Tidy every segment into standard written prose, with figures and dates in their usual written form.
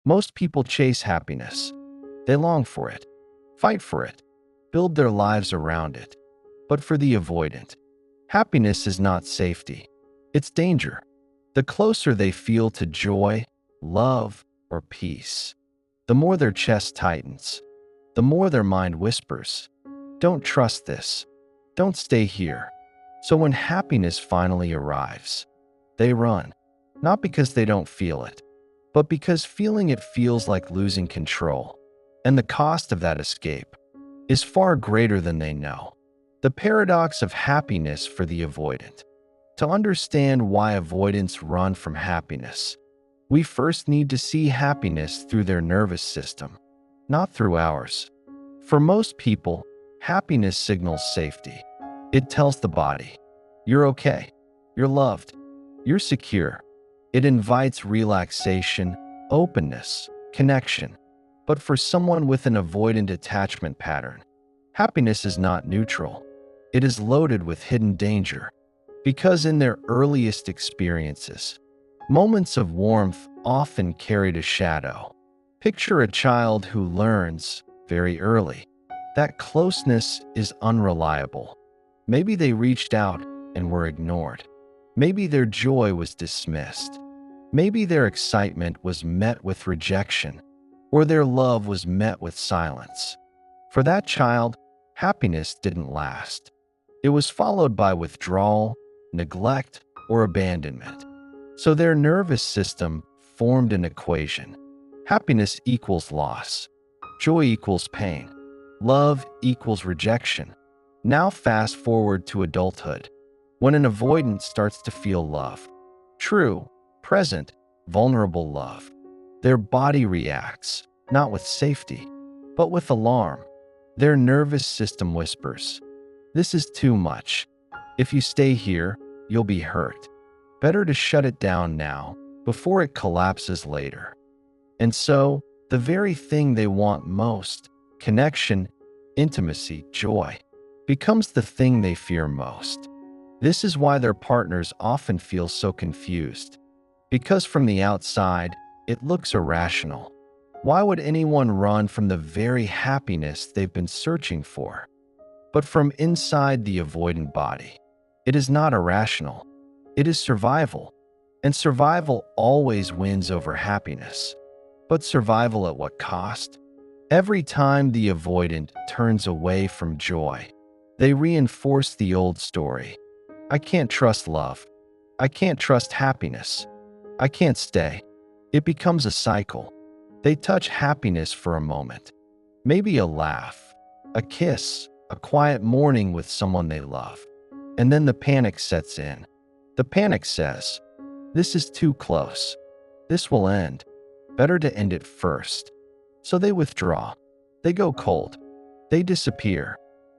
Most people chase happiness. They long for it, fight for it, build their lives around it. But for the avoidant, happiness is not safety. It's danger. The closer they feel to joy, love, or peace, the more their chest tightens, the more their mind whispers, "Don't trust this. Don't stay here." So when happiness finally arrives, they run, not because they don't feel it, but because feeling it feels like losing control. And the cost of that escape is far greater than they know. The paradox of happiness for the avoidant. To understand why avoidants run from happiness, we first need to see happiness through their nervous system, not through ours. For most people, happiness signals safety. It tells the body, "You're okay, you're loved, you're secure." It invites relaxation, openness, connection. But for someone with an avoidant attachment pattern, happiness is not neutral. It is loaded with hidden danger. Because in their earliest experiences, moments of warmth often carried a shadow. Picture a child who learns, very early, that closeness is unreliable. Maybe they reached out and were ignored. Maybe their joy was dismissed. Maybe their excitement was met with rejection, or their love was met with silence. For that child, happiness didn't last. It was followed by withdrawal, neglect, or abandonment. So their nervous system formed an equation. Happiness equals loss. Joy equals pain. Love equals rejection. Now fast forward to adulthood, when an avoidant starts to feel love. True, present, vulnerable love. Their body reacts, not with safety, but with alarm. Their nervous system whispers, "This is too much. If you stay here, you'll be hurt. Better to shut it down now, before it collapses later." And so, the very thing they want most, connection, intimacy, joy, becomes the thing they fear most. This is why their partners often feel so confused. Because from the outside, it looks irrational. Why would anyone run from the very happiness they've been searching for? But from inside the avoidant body, it is not irrational. It is survival. And survival always wins over happiness. But survival at what cost? Every time the avoidant turns away from joy, they reinforce the old story. I can't trust love. I can't trust happiness. I can't stay. It becomes a cycle. They touch happiness for a moment. Maybe a laugh, a kiss, a quiet morning with someone they love. And then the panic sets in. The panic says, "This is too close. This will end. Better to end it first." So they withdraw. They go cold. They disappear.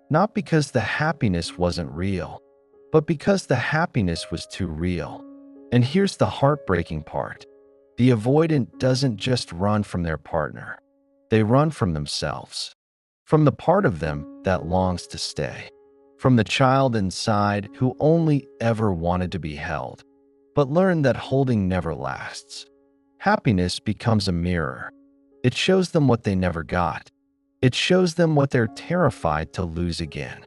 Not because the happiness wasn't real, but because the happiness was too real. And here's the heartbreaking part. The avoidant doesn't just run from their partner. They run from themselves. From the part of them that longs to stay. From the child inside who only ever wanted to be held, but learned that holding never lasts. Happiness becomes a mirror. It shows them what they never got. It shows them what they're terrified to lose again.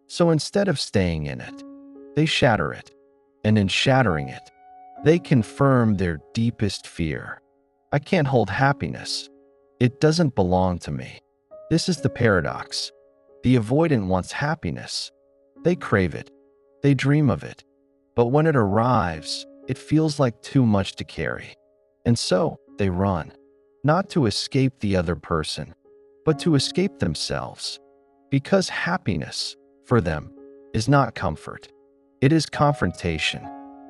So instead of staying in it, they shatter it. And in shattering it, they confirm their deepest fear. I can't hold happiness. It doesn't belong to me. This is the paradox. The avoidant wants happiness. They crave it. They dream of it. But when it arrives, it feels like too much to carry. And so they run, not to escape the other person, but to escape themselves. Because happiness, for them, is not comfort. It is confrontation.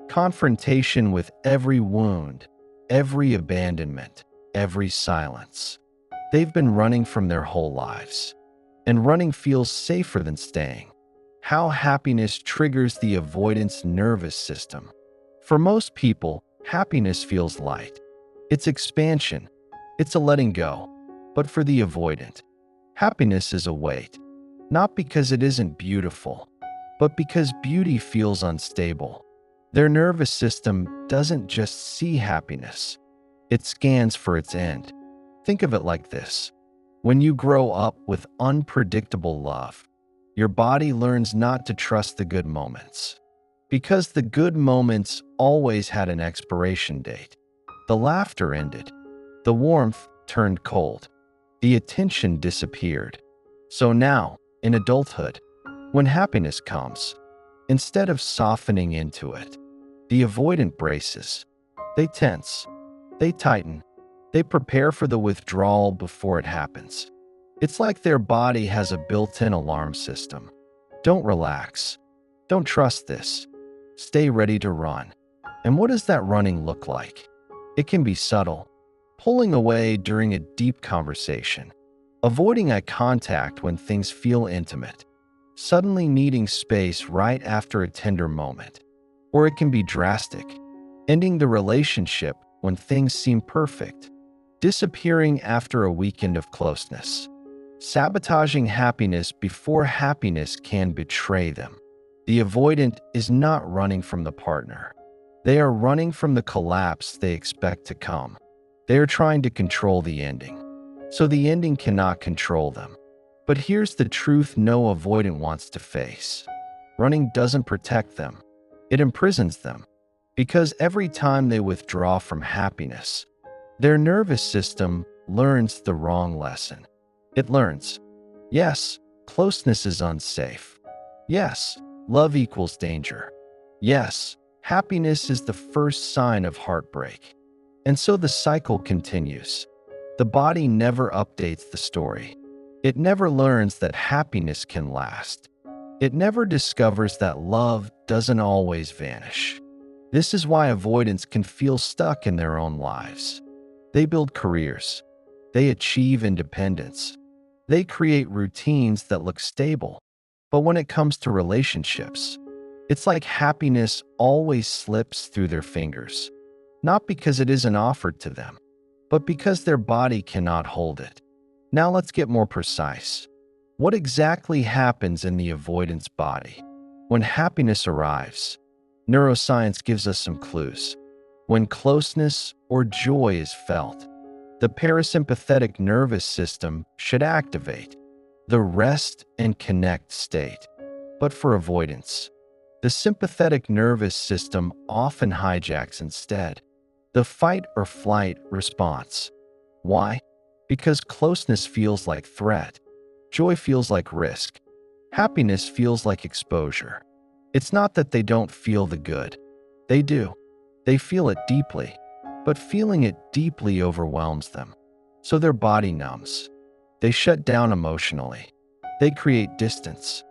Confrontation with every wound, every abandonment, every silence. They've been running from their whole lives. And running feels safer than staying. How happiness triggers the avoidance nervous system. For most people, happiness feels light. It's expansion. It's a letting go. But for the avoidant, happiness is a weight. Not because it isn't beautiful, but because beauty feels unstable. Their nervous system doesn't just see happiness. It scans for its end. Think of it like this. When you grow up with unpredictable love, your body learns not to trust the good moments. Because the good moments always had an expiration date. The laughter ended. The warmth turned cold. The attention disappeared. So now, in adulthood, when happiness comes, instead of softening into it, the avoidant braces. They tense. They tighten. They prepare for the withdrawal before it happens. It's like their body has a built-in alarm system. Don't relax. Don't trust this. Stay ready to run. And what does that running look like? It can be subtle, pulling away during a deep conversation, avoiding eye contact when things feel intimate, suddenly needing space right after a tender moment. Or it can be drastic, ending the relationship when things seem perfect, disappearing after a weekend of closeness, sabotaging happiness before happiness can betray them. The avoidant is not running from the partner. They are running from the collapse they expect to come. They are trying to control the ending, so the ending cannot control them. But here's the truth no avoidant wants to face. Running doesn't protect them. It imprisons them. Because every time they withdraw from happiness, their nervous system learns the wrong lesson. It learns, yes, closeness is unsafe. Yes, love equals danger. Yes, happiness is the first sign of heartbreak. And so the cycle continues. The body never updates the story. It never learns that happiness can last. It never discovers that love doesn't always vanish. This is why avoidants can feel stuck in their own lives. They build careers. They achieve independence. They create routines that look stable. But when it comes to relationships, it's like happiness always slips through their fingers. Not because it isn't offered to them, but because their body cannot hold it. Now let's get more precise. What exactly happens in the avoidance body? When happiness arrives, neuroscience gives us some clues. When closeness or joy is felt, the parasympathetic nervous system should activate, the rest and connect state. But for avoidance, the sympathetic nervous system often hijacks instead, the fight or flight response. Why? Because closeness feels like threat, joy feels like risk, happiness feels like exposure. It's not that they don't feel the good. They do. They feel it deeply, but feeling it deeply overwhelms them. So their body numbs. They shut down emotionally. They create distance.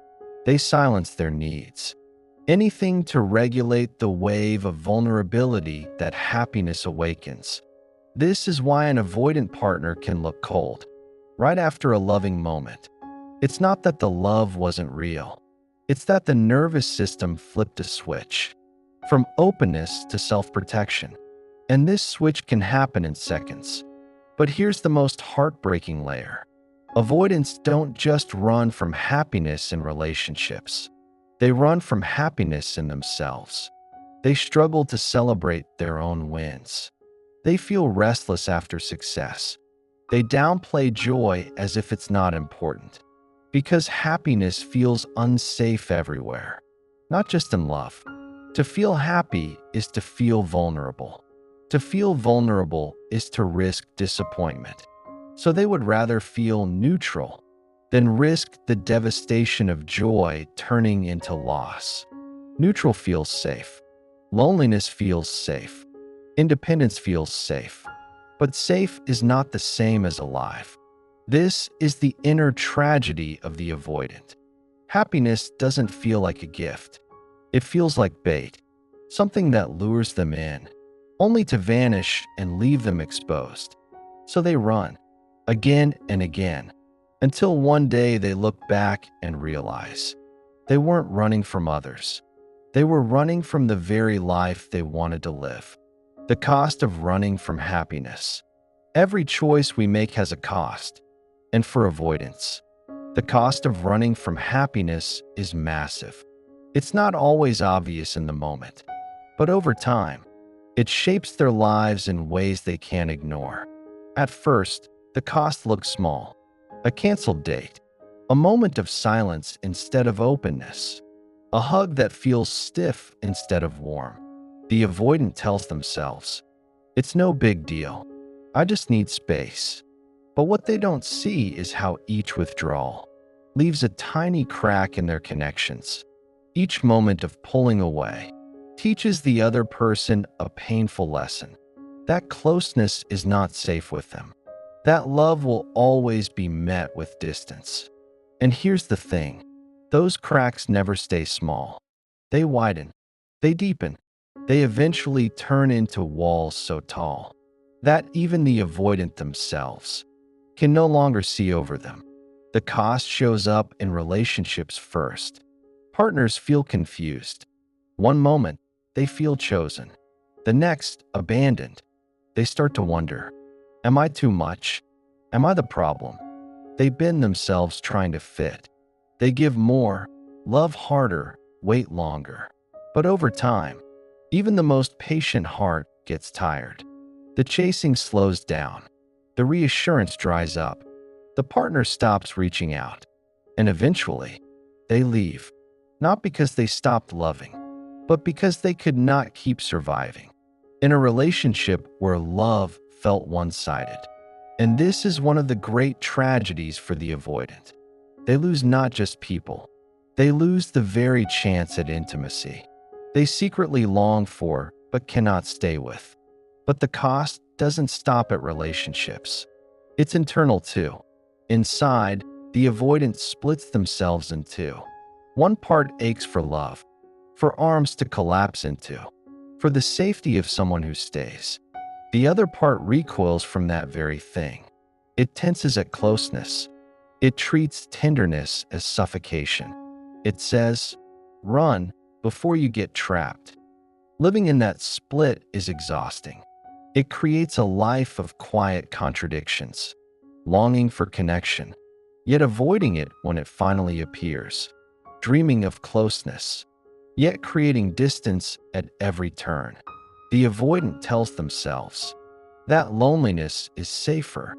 They silence their needs. Anything to regulate the wave of vulnerability that happiness awakens. This is why an avoidant partner can look cold right after a loving moment. It's not that the love wasn't real. It's that the nervous system flipped a switch from openness to self-protection. And this switch can happen in seconds. But here's the most heartbreaking layer. Avoidants don't just run from happiness in relationships. They run from happiness in themselves. They struggle to celebrate their own wins. They feel restless after success. They downplay joy as if it's not important. Because happiness feels unsafe everywhere, not just in love. To feel happy is to feel vulnerable. To feel vulnerable is to risk disappointment. So they would rather feel neutral than risk the devastation of joy turning into loss. Neutral feels safe. Loneliness feels safe. Independence feels safe. But safe is not the same as alive. This is the inner tragedy of the avoidant. Happiness doesn't feel like a gift. It feels like bait, something that lures them in, only to vanish and leave them exposed. So they run, again and again, until one day they look back and realize they weren't running from others. They were running from the very life they wanted to live. The cost of running from happiness. Every choice we make has a cost. And for avoidance, the cost of running from happiness is massive. It's not always obvious in the moment, but over time, It shapes their lives in ways they can't ignore. At first, the cost looks small. A canceled date, a moment of silence instead of openness, a hug that feels stiff instead of warm. The avoidant tells themselves, it's no big deal. I just need space. But what they don't see is how each withdrawal leaves a tiny crack in their connections. Each moment of pulling away teaches the other person a painful lesson. That closeness is not safe with them. That love will always be met with distance. And here's the thing, those cracks never stay small. They widen, they deepen, they eventually turn into walls so tall that even the avoidant themselves can no longer see over them. The cost shows up in relationships first. Partners feel confused. One moment, they feel chosen. The next, abandoned. They start to wonder, am I too much? Am I the problem? They bend themselves trying to fit. They give more, love harder, wait longer. But over time, even the most patient heart gets tired. The chasing slows down. The reassurance dries up. The partner stops reaching out. And eventually, they leave. Not because they stopped loving, but because they could not keep surviving in a relationship where love felt one-sided. And this is one of the great tragedies for the avoidant. They lose not just people, they lose the very chance at intimacy they secretly long for but cannot stay with. But the cost doesn't stop at relationships. It's internal too. Inside, the avoidant splits themselves in two. One part aches for love, for arms to collapse into, for the safety of someone who stays. The other part recoils from that very thing. It tenses at closeness. It treats tenderness as suffocation. It says, run before you get trapped. Living in that split is exhausting. It creates a life of quiet contradictions, longing for connection, yet avoiding it when it finally appears, dreaming of closeness, yet creating distance at every turn. The avoidant tells themselves, that loneliness is safer,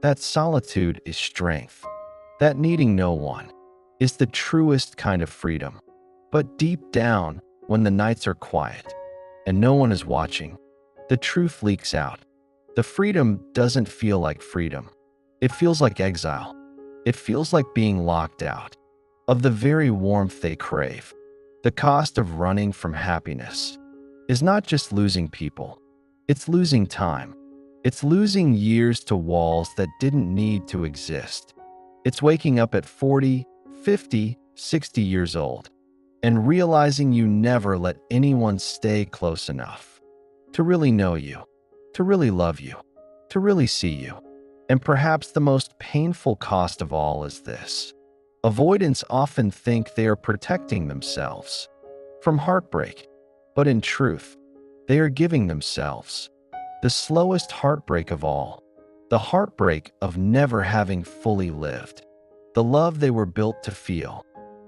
that solitude is strength, that needing no one is the truest kind of freedom. But deep down, when the nights are quiet and no one is watching, the truth leaks out. The freedom doesn't feel like freedom. It feels like exile. It feels like being locked out of the very warmth they crave. The cost of running from happiness is not just losing people. It's losing time. It's losing years to walls that didn't need to exist. It's waking up at 40, 50, 60 years old and realizing you never let anyone stay close enough to really know you, to really love you, to really see you. And perhaps the most painful cost of all is this. Avoidants often think they are protecting themselves from heartbreak, but in truth, they are giving themselves the slowest heartbreak of all, the heartbreak of never having fully lived the love they were built to feel.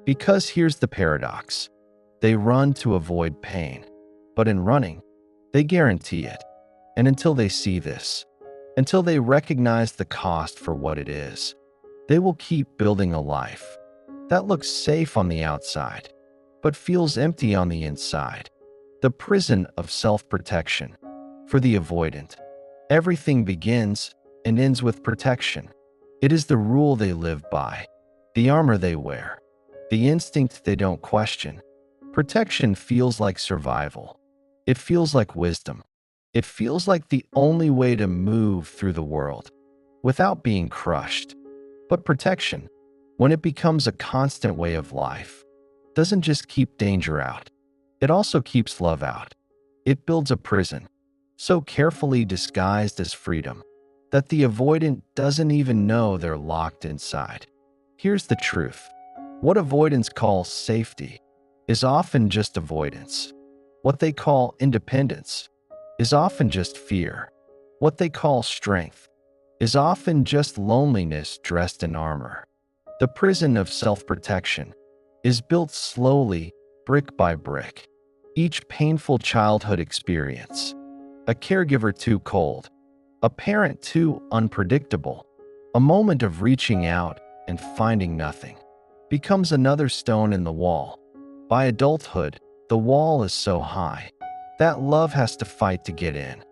Because here's the paradox. They run to avoid pain, but in running, they guarantee it. And until they see this, until they recognize the cost for what it is, they will keep building a life that looks safe on the outside, but feels empty on the inside. The prison of self-protection. For the avoidant, everything begins and ends with protection. It is the rule they live by, the armor they wear, the instinct they don't question. Protection feels like survival. It feels like wisdom. It feels like the only way to move through the world without being crushed. But protection, when it becomes a constant way of life, doesn't just keep danger out. It also keeps love out. It builds a prison, so carefully disguised as freedom, that the avoidant doesn't even know they're locked inside. Here's the truth. What avoidants call safety is often just avoidance. What they call independence is often just fear. What they call strength is often just loneliness dressed in armor. The prison of self-protection is built slowly, brick by brick. Each painful childhood experience, a caregiver too cold, a parent too unpredictable. A moment of reaching out and finding nothing becomes another stone in the wall. By adulthood, the wall is so high that love has to fight to get in,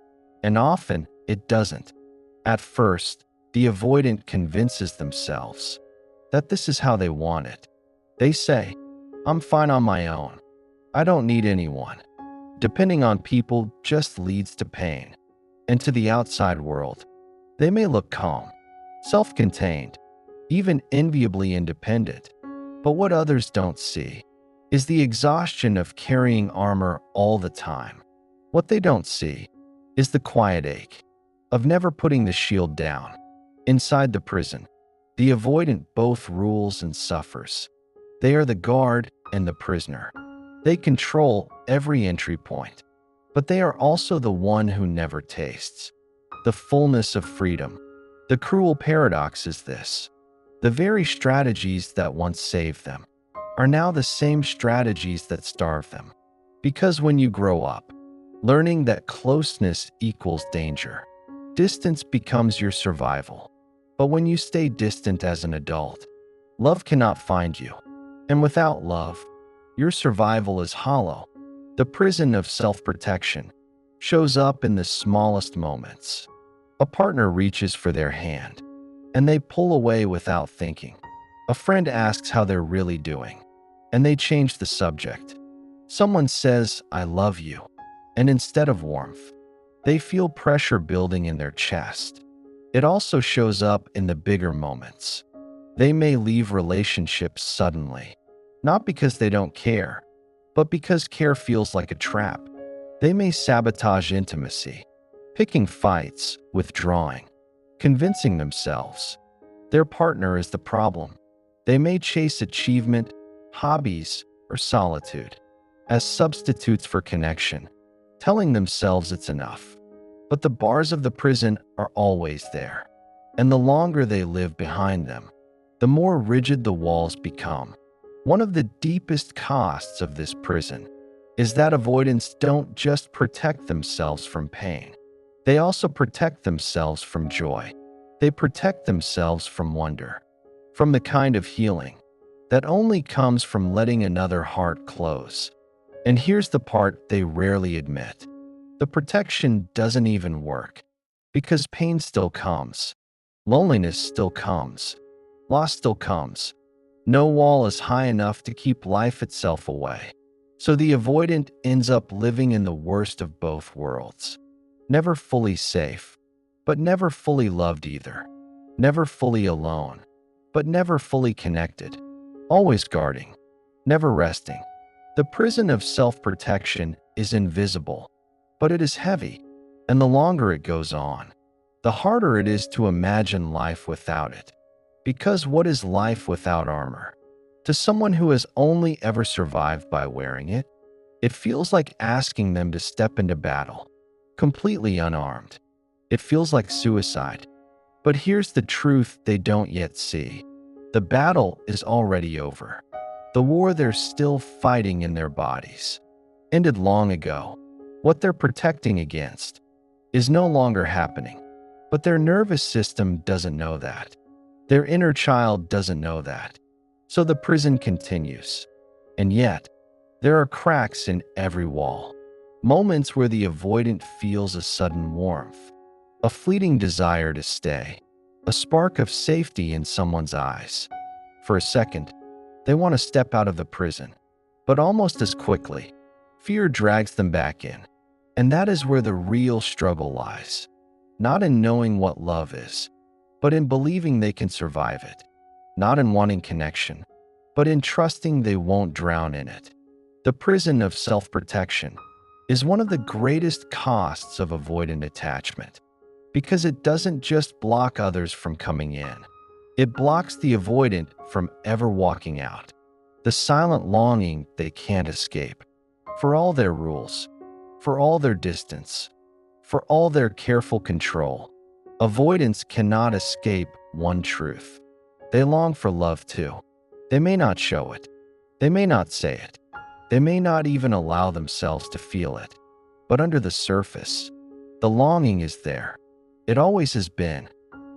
and often it doesn't. At first, the avoidant convinces themselves that this is how they want it. They say, "I'm fine on my own. I don't need anyone." Depending on people just leads to pain. And to the outside world, they may look calm, self-contained, even enviably independent. But what others don't see is the exhaustion of carrying armor all the time. What they don't see is the quiet ache of never putting the shield down. Inside the prison, the avoidant both rules and suffers. They are the guard and the prisoner. They control every entry point, but they are also the one who never tastes the fullness of freedom. The cruel paradox is this: the very strategies that once saved them are now the same strategies that starve them. Because when you grow up, learning that closeness equals danger, distance becomes your survival. But when you stay distant as an adult, love cannot find you. And without love, your survival is hollow. The prison of self-protection shows up in the smallest moments. A partner reaches for their hand, and they pull away without thinking. A friend asks how they're really doing, and they change the subject. Someone says, "I love you," and instead of warmth, they feel pressure building in their chest. It also shows up in the bigger moments. They may leave relationships suddenly, not because they don't care, but because care feels like a trap. They may sabotage intimacy, picking fights, withdrawing, convincing themselves their partner is the problem. They may chase achievement, hobbies, or solitude as substitutes for connection, telling themselves it's enough. But the bars of the prison are always there, and the longer they live behind them, the more rigid the walls become. One of the deepest costs of this prison is that avoidants don't just protect themselves from pain. They also protect themselves from joy. They protect themselves from wonder, from the kind of healing that only comes from letting another heart close. And here's the part they rarely admit: the protection doesn't even work, because pain still comes, loneliness still comes, loss still comes. No wall is high enough to keep life itself away. So the avoidant ends up living in the worst of both worlds. Never fully safe, but never fully loved either. Never fully alone, but never fully connected. Always guarding, never resting. The prison of self-protection is invisible, but it is heavy, and the longer it goes on, the harder it is to imagine life without it. Because what is life without armor? To someone who has only ever survived by wearing it, it feels like asking them to step into battle, completely unarmed. It feels like suicide. But here's the truth they don't yet see: the battle is already over. The war they're still fighting in their bodies ended long ago. What they're protecting against is no longer happening. But their nervous system doesn't know that. Their inner child doesn't know that. So the prison continues. And yet, there are cracks in every wall. Moments where the avoidant feels a sudden warmth, a fleeting desire to stay, a spark of safety in someone's eyes. For a second, they want to step out of the prison. But almost as quickly, fear drags them back in. And that is where the real struggle lies. Not in knowing what love is, but in believing they can survive it. Not in wanting connection, but in trusting they won't drown in it. The prison of self-protection is one of the greatest costs of avoidant attachment, because it doesn't just block others from coming in. It blocks the avoidant from ever walking out. The silent longing they can't escape. For all their rules, for all their distance, for all their careful control, avoidants cannot escape one truth. They long for love too. They may not show it. They may not say it. They may not even allow themselves to feel it. But under the surface, The longing is there. It always has been.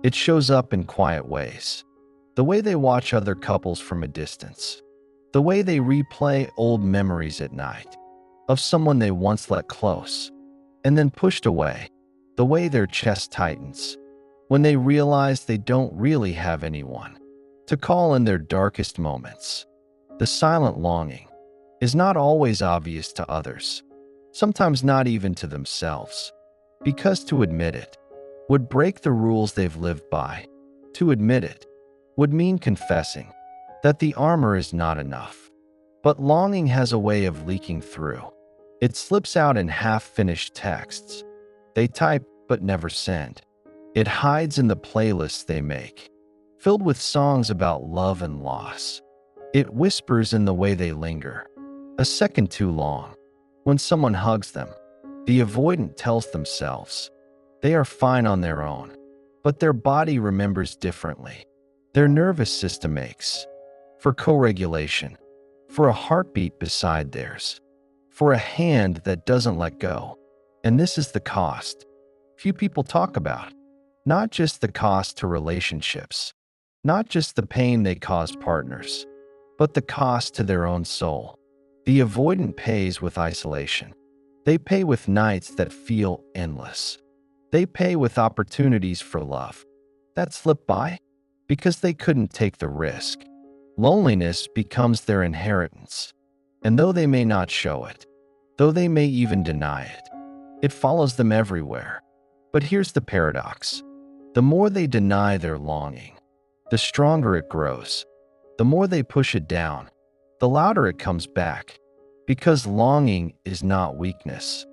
It shows up in quiet ways. The way they watch other couples from a distance. The way they replay old memories at night of someone they once let close and then pushed away. The way their chest tightens when they realize they don't really have anyone to call in their darkest moments. The silent longing is not always obvious to others, sometimes not even to themselves, because to admit it would break the rules they've lived by. To admit it would mean confessing that the armor is not enough. But longing has a way of leaking through. It slips out in half-finished texts they type but never send. It hides in the playlists they make, filled with songs about love and loss. It whispers in the way they linger, a second too long. When someone hugs them, the avoidant tells themselves they are fine on their own, but their body remembers differently. Their nervous system aches for co-regulation, for a heartbeat beside theirs, for a hand that doesn't let go. And this is the cost few people talk about. Not just the cost to relationships, not just the pain they cause partners, but the cost to their own soul. The avoidant pays with isolation. They pay with nights that feel endless. They pay with opportunities for love that slip by because they couldn't take the risk. Loneliness becomes their inheritance, and though they may not show it, though they may even deny it, it follows them everywhere. But here's the paradox. The more they deny their longing, the stronger it grows. The more they push it down, the louder it comes back. Because longing is not weakness.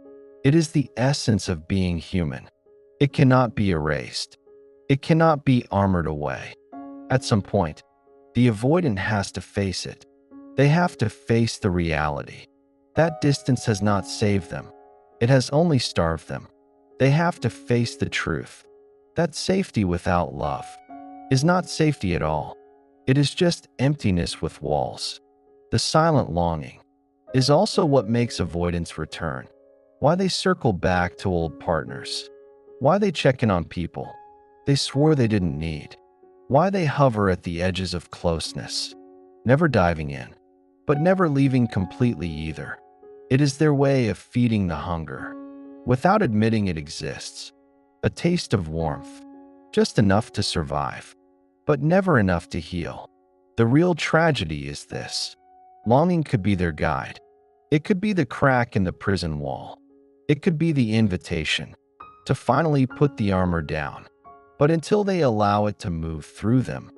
It is the essence of being human. It cannot be erased. It cannot be armored away. At some point, the avoidant has to face it. They have to face the reality. That distance has not saved them. It has only starved them. They have to face the truth. That safety without love is not safety at all. It is just emptiness with walls. The silent longing is also what makes avoidants return. Why they circle back to old partners. Why they check in on people they swore they didn't need. Why they hover at the edges of closeness, never diving in, but never leaving completely either. It is their way of feeding the hunger, without admitting it exists. A taste of warmth, just enough to survive, but never enough to heal. The real tragedy is this. Longing could be their guide. It could be the crack in the prison wall. It could be the invitation to finally put the armor down. But until they allow it to move through them,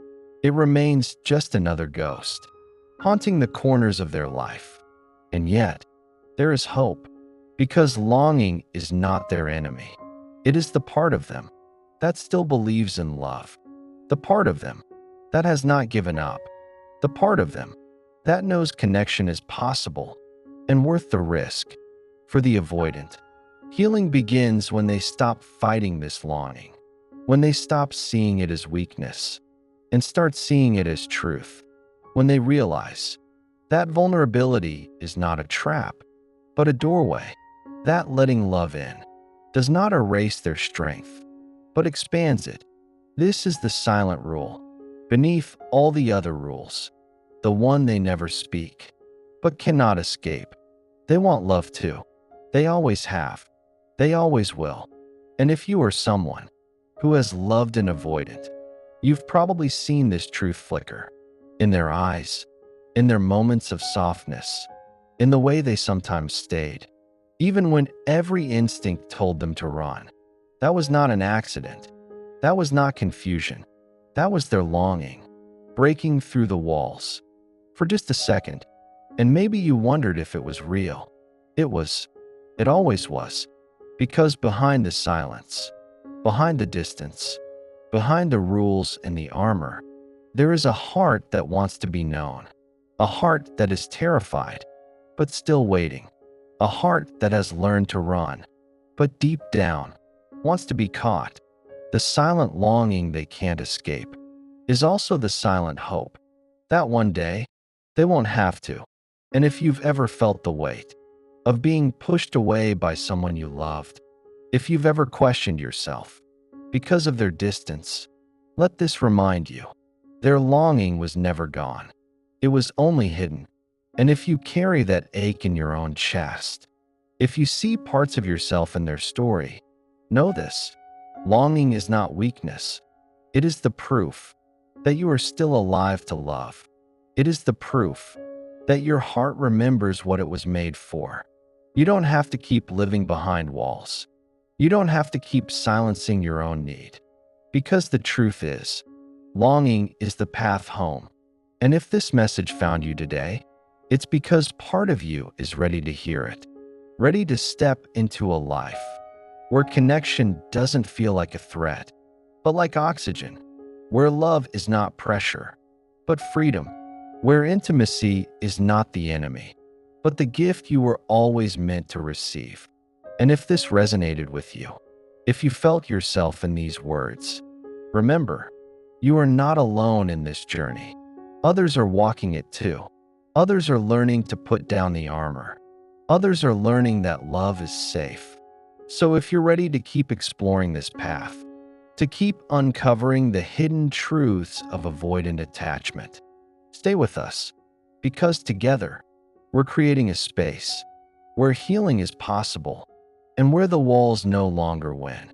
it remains just another ghost, haunting the corners of their life. And yet, there is hope, because longing is not their enemy. It is the part of them that still believes in love, the part of them that has not given up, the part of them that knows connection is possible and worth the risk. For the avoidant, healing begins when they stop fighting this longing, when they stop seeing it as weakness and start seeing it as truth, when they realize that vulnerability is not a trap, but a doorway, that letting love in does not erase their strength, but expands it. This is the silent rule, beneath all the other rules, the one they never speak, but cannot escape. They want love too. They always have. They always will. And if you are someone who has loved an avoidant, you've probably seen this truth flicker in their eyes, in their moments of softness, in the way they sometimes stayed, even when every instinct told them to run. That was not an accident. That was not confusion. That was their longing, breaking through the walls. For just a second, and maybe you wondered if it was real. It was. It always was. Because behind the silence, behind the distance, behind the rules and the armor, there is a heart that wants to be known. A heart that is terrified, but still waiting. A heart that has learned to run, but deep down wants to be caught. The silent longing they can't escape is also the silent hope that one day they won't have to. And if you've ever felt the weight of being pushed away by someone you loved, If you've ever questioned yourself because of their distance, let this remind you. Their longing was never gone. It was only hidden. And if you carry that ache in your own chest, if you see parts of yourself in their story, know this. Longing is not weakness. It is the proof that you are still alive to love. It is the proof that your heart remembers what it was made for. You don't have to keep living behind walls. You don't have to keep silencing your own need. Because the truth is, longing is the path home. And if this message found you today, it's because part of you is ready to hear it, ready to step into a life where connection doesn't feel like a threat, but like oxygen, where love is not pressure, but freedom, where intimacy is not the enemy, but the gift you were always meant to receive. And if this resonated with you, if you felt yourself in these words, remember, you are not alone in this journey. Others are walking it too. Others are learning to put down the armor. Others are learning that love is safe. So if you're ready to keep exploring this path, to keep uncovering the hidden truths of avoidant attachment, stay with us, because together, we're creating a space where healing is possible and where the walls no longer win.